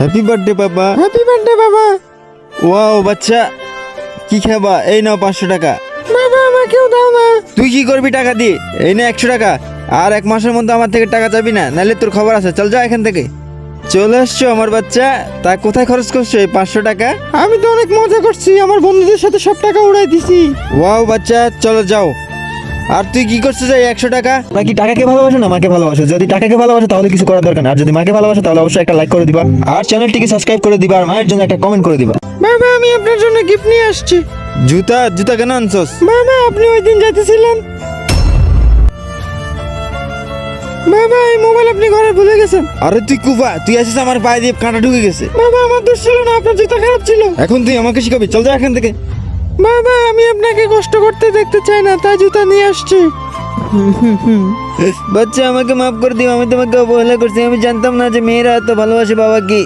Happy birthday বাবা। Happy birthday বাবা। Wow বাচ্চা, কি খাবা? এই নাও 500 টাকা। বাবা আমাকেও দাও না। তুই কি করবি টাকা দিয়ে? এই নে 100 টাকা। আর 1 মাসের মধ্যে আমার থেকে টাকা চাবি না, নাহলে তোর খবর আছে। চল যা এখান থেকে। চলে আসছো আমার বাচ্চা, তা কোথায় খরচ করছো এই 500 টাকা? আমি তো অনেক মজা করছি, আমার বন্ধুদের সাথে সব টাকা উড়াই দিছি। ওয়াও বাচ্চা, চলো যাও। আর তুই কি করছিস এই 100 টাকা? নাকি টাকাকে ভালোবাসো না মাকে ভালোবাসো? যদি টাকাকে ভালোবাসো তাহলে কিছু করার দরকার না, আর যদি মাকে ভালোবাসো তাহলে অবশ্যই একটা লাইক করে দিবা, আর চ্যানেলটিকে সাবস্ক্রাইব করে দিবা, আর মায়ের জন্য একটা কমেন্ট করে দিবা। বাবা আমি আপনার জন্য গিফট নিয়ে আসছি। জুতা জুতা কেন আনছস? বাবা আপনি ওই দিন যাইতেছিলেন। বাবা এই মোবাইল আপনি ঘরে ভুলে গেছেন। আরে তুই কুফা, তুই আসিস আমার পায়ে দিয়ে কাঁটা ঢুকে গেছে। বাবা আমার দোষ ছিল না, আপনার জুতা খারাপ ছিল। এখন তুই আমাকে শিখাবি? চল যা এখান থেকে। বাবা আমি আপনাকে কষ্ট করতে দেখতে চাই না, তাই জুতা নিয়ে আসছি। বাচ্চা আমাকে মাফ করে দিও, আমি তোমাকে অবহেলা করছি। আমি জানতাম না যে মেয়েরা এত ভালোবাসে বাবাকে।